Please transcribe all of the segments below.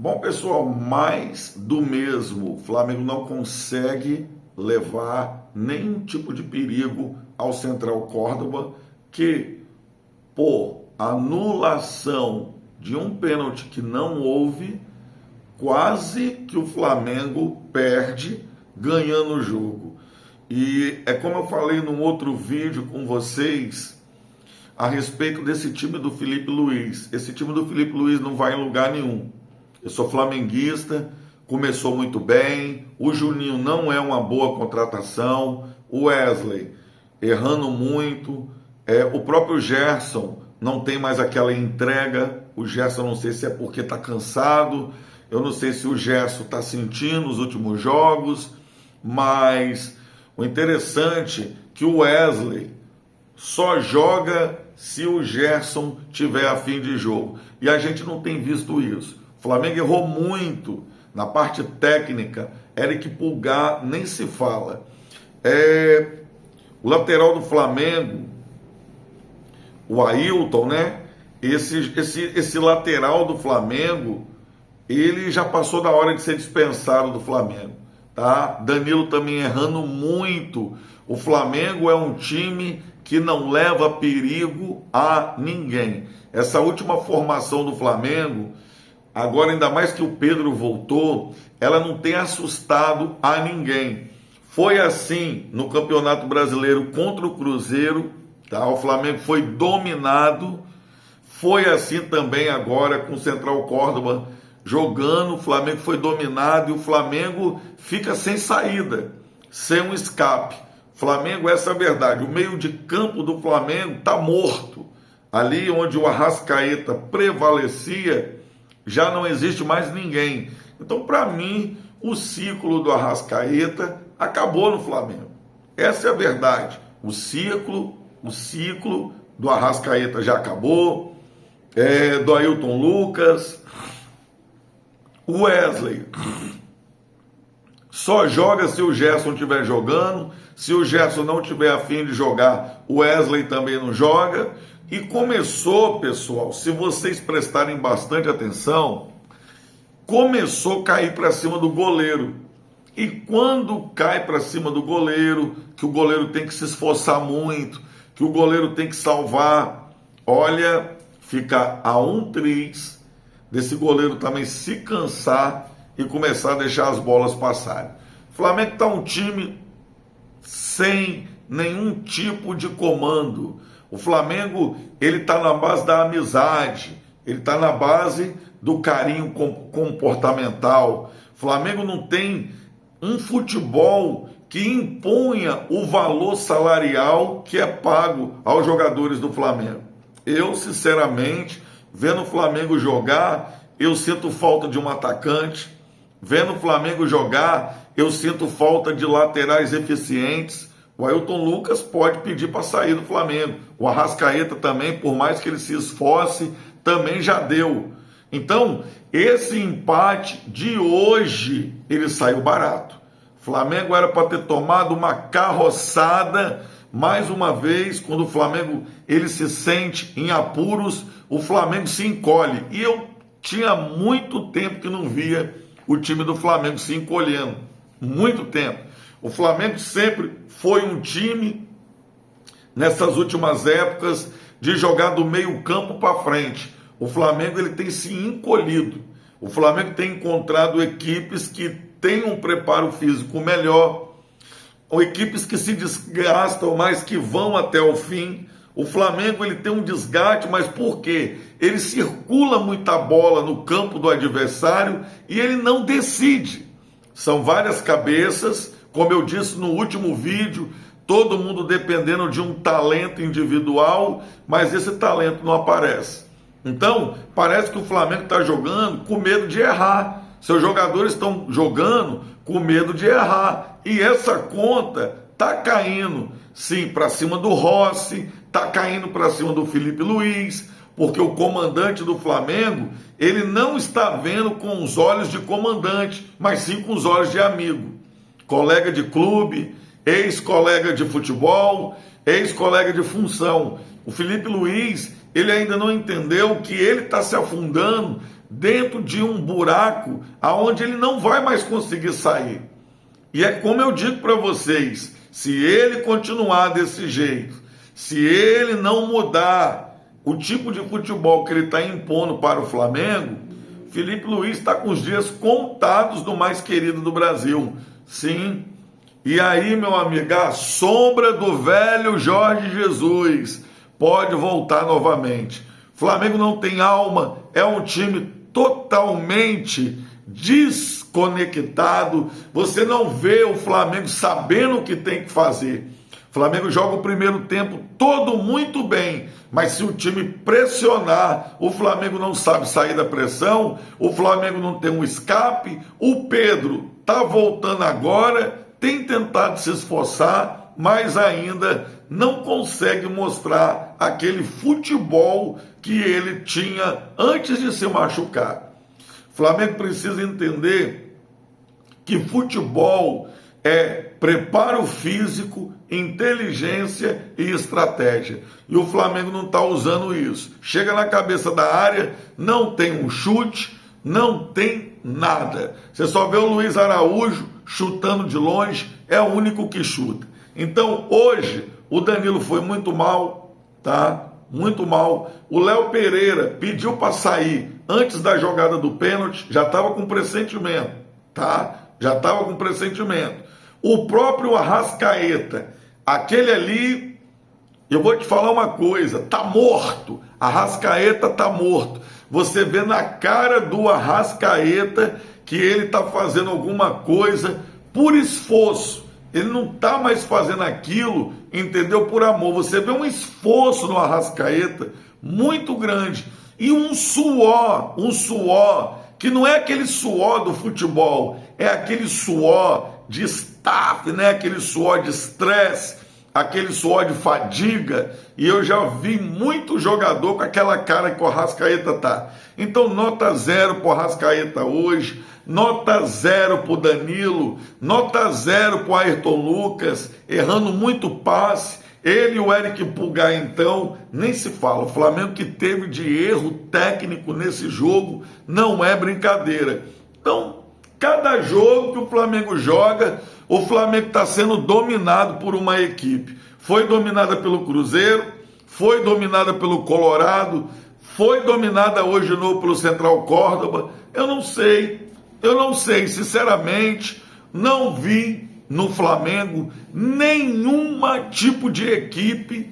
Bom, pessoal, mais do mesmo. O Flamengo não consegue levar nenhum tipo de perigo ao Central Córdoba, que, por anulação de um pênalti que não houve, quase que o Flamengo perde ganhando o jogo. E é como eu falei num outro vídeo com vocês a respeito desse time do Filipe Luiz. Esse time do Filipe Luiz não vai em lugar nenhum. Eu sou flamenguista, começou muito bem, o Juninho não é uma boa contratação, o Wesley errando muito, o próprio Gerson não tem mais aquela entrega, o Gerson não sei se é porque está cansado, eu não sei se o Gerson está sentindo os últimos jogos, mas o interessante é que o Wesley só joga se o Gerson tiver a fim de jogo, e a gente não tem visto isso. O Flamengo errou muito na parte técnica. Eric Pulgar nem se fala. O lateral do Flamengo, o Ailton, né? Esse lateral do Flamengo, ele já passou da hora de ser dispensado do Flamengo, tá? Danilo também errando muito. O Flamengo é um time que não leva perigo a ninguém. Essa última formação do Flamengo, agora ainda mais que o Pedro voltou, ela não tem assustado a ninguém. Foi assim no Campeonato Brasileiro contra o Cruzeiro, tá? O Flamengo foi dominado. Foi assim também agora com o Central Córdoba jogando, o Flamengo foi dominado e o Flamengo fica sem saída, sem um escape. Flamengo, essa é a verdade, o meio de campo do Flamengo está morto. Ali onde o Arrascaeta prevalecia, já não existe mais ninguém. Então, para mim, o ciclo do Arrascaeta acabou no Flamengo. Essa é a verdade. O ciclo do Arrascaeta já acabou. Do Ailton Lucas. O Wesley só joga se o Gerson estiver jogando. Se o Gerson não tiver a fim de jogar, o Wesley também não joga. E começou, pessoal, se vocês prestarem bastante atenção, começou a cair para cima do goleiro. E quando cai para cima do goleiro, que o goleiro tem que se esforçar muito, que o goleiro tem que salvar, olha, fica a um triz desse goleiro também se cansar e começar a deixar as bolas passarem. O Flamengo está um time sem nenhum tipo de comando. O Flamengo, ele está na base da amizade, ele está na base do carinho comportamental. O Flamengo não tem um futebol que imponha o valor salarial que é pago aos jogadores do Flamengo. Eu, sinceramente, vendo o Flamengo jogar, eu sinto falta de um atacante. Vendo o Flamengo jogar, eu sinto falta de laterais eficientes. O Ailton Lucas pode pedir para sair do Flamengo. O Arrascaeta também, por mais que ele se esforce, também já deu. Então, esse empate de hoje, ele saiu barato. O Flamengo era para ter tomado uma carroçada. Mais uma vez, quando o Flamengo ele se sente em apuros, o Flamengo se encolhe. E eu tinha muito tempo que não via o time do Flamengo se encolhendo. Muito tempo. O Flamengo sempre foi um time, nessas últimas épocas, de jogar do meio campo para frente. O Flamengo ele tem se encolhido. O Flamengo tem encontrado equipes que têm um preparo físico melhor, ou equipes que se desgastam, mas que vão até o fim. O Flamengo ele tem um desgaste, mas por quê? Ele circula muita bola no campo do adversário e ele não decide. São várias cabeças. Como eu disse no último vídeo, todo mundo dependendo de um talento individual, mas esse talento não aparece. Então, parece que o Flamengo está jogando com medo de errar. Seus jogadores estão jogando com medo de errar. E essa conta está caindo, sim, para cima do Rossi, está caindo para cima do Filipe Luiz, porque o comandante do Flamengo, ele não está vendo com os olhos de comandante, mas sim com os olhos de amigo. Colega de clube, ex-colega de futebol, ex-colega de função. O Filipe Luiz, ele ainda não entendeu que ele está se afundando dentro de um buraco aonde ele não vai mais conseguir sair. E é como eu digo para vocês, se ele continuar desse jeito, se ele não mudar o tipo de futebol que ele está impondo para o Flamengo, Felipe Luiz está com os dias contados do mais querido do Brasil. Sim. E aí, meu amigo, a sombra do velho Jorge Jesus pode voltar novamente. Flamengo não tem alma, é um time totalmente desconectado. Você não vê o Flamengo sabendo o que tem que fazer. O Flamengo joga o primeiro tempo todo muito bem, mas se o time pressionar, o Flamengo não sabe sair da pressão, o Flamengo não tem um escape. O Pedro está voltando agora, tem tentado se esforçar, mas ainda não consegue mostrar aquele futebol que ele tinha antes de se machucar. O Flamengo precisa entender que futebol é preparo físico, inteligência e estratégia. E o Flamengo não está usando isso. Chega na cabeça da área, não tem um chute, não tem nada. Você só vê o Luiz Araújo chutando de longe, é o único que chuta. Então, hoje, o Danilo foi muito mal, tá? Muito mal. O Léo Pereira pediu para sair antes da jogada do pênalti, já estava com pressentimento, tá? Já estava com pressentimento. O próprio Arrascaeta, aquele ali, eu vou te falar uma coisa, tá morto. Arrascaeta tá morto. Você vê na cara do Arrascaeta que ele tá fazendo alguma coisa por esforço. Ele não tá mais fazendo aquilo, entendeu? Por amor. Você vê um esforço no Arrascaeta muito grande e um suor que não é aquele suor do futebol, é aquele suor de staff, né? Aquele suor de estresse, aquele suor de fadiga. E eu já vi muito jogador com aquela cara que o Arrascaeta tá. Então, nota 0 pro Arrascaeta hoje, nota 0 pro Danilo, nota 0 pro Ayrton Lucas, errando muito passe. Ele e o Eric Pulgar, então, nem se fala. O Flamengo que teve de erro técnico nesse jogo não é brincadeira. Então, cada jogo que o Flamengo joga, o Flamengo está sendo dominado por uma equipe. Foi dominada pelo Cruzeiro, foi dominada pelo Colorado, foi dominada hoje de novo pelo Central Córdoba. Eu não sei, sinceramente, não vi no Flamengo nenhum tipo de equipe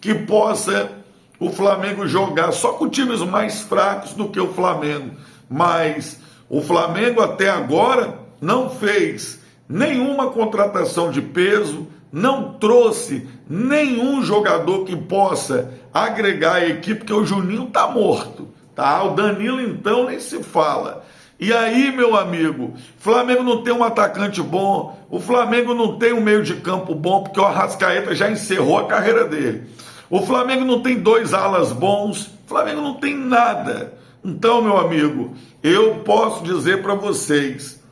que possa o Flamengo jogar só com times mais fracos do que o Flamengo. Mas o Flamengo até agora não fez nenhuma contratação de peso, não trouxe nenhum jogador que possa agregar a equipe, porque o Juninho tá morto, tá? O Danilo então nem se fala. E aí, meu amigo, o Flamengo não tem um atacante bom, o Flamengo não tem um meio de campo bom, porque o Arrascaeta já encerrou a carreira dele. O Flamengo não tem 2 alas bons, o Flamengo não tem nada. Então, meu amigo, eu posso dizer para vocês,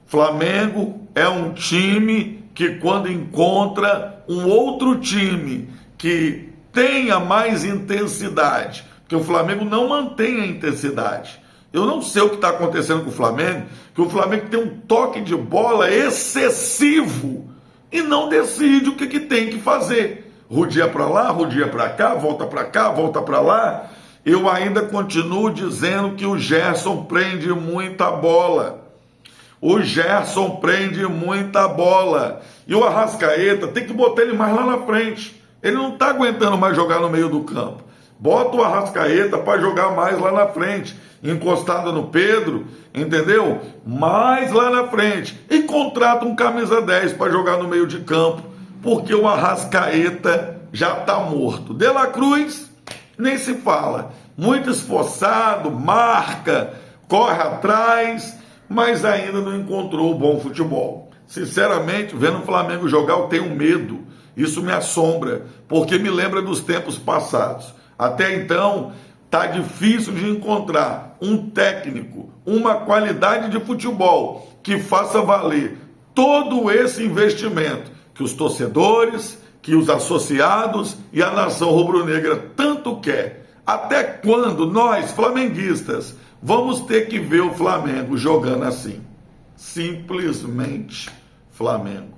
Flamengo é um time que quando encontra um outro time que tenha mais intensidade, porque o Flamengo não mantém a intensidade. Eu não sei o que está acontecendo com o Flamengo, que o Flamengo tem um toque de bola excessivo e não decide o que tem que fazer. Rodia para lá, rodia para cá, volta para lá. Eu ainda continuo dizendo que o Gerson prende muita bola. O Gerson prende muita bola. E o Arrascaeta tem que botar ele mais lá na frente. Ele não está aguentando mais jogar no meio do campo. Bota o Arrascaeta para jogar mais lá na frente, encostado no Pedro, entendeu? Mais lá na frente. E contrata um camisa 10 para jogar no meio de campo, porque o Arrascaeta já está morto. De La Cruz, nem se fala. Muito esforçado, marca, corre atrás, mas ainda não encontrou o bom futebol. Sinceramente, vendo o Flamengo jogar, eu tenho medo. Isso me assombra, porque me lembra dos tempos passados. Até então, está difícil de encontrar um técnico, uma qualidade de futebol que faça valer todo esse investimento que os torcedores, que os associados e a nação rubro-negra tanto quer. Até quando nós, flamenguistas, vamos ter que ver o Flamengo jogando assim? Simplesmente Flamengo.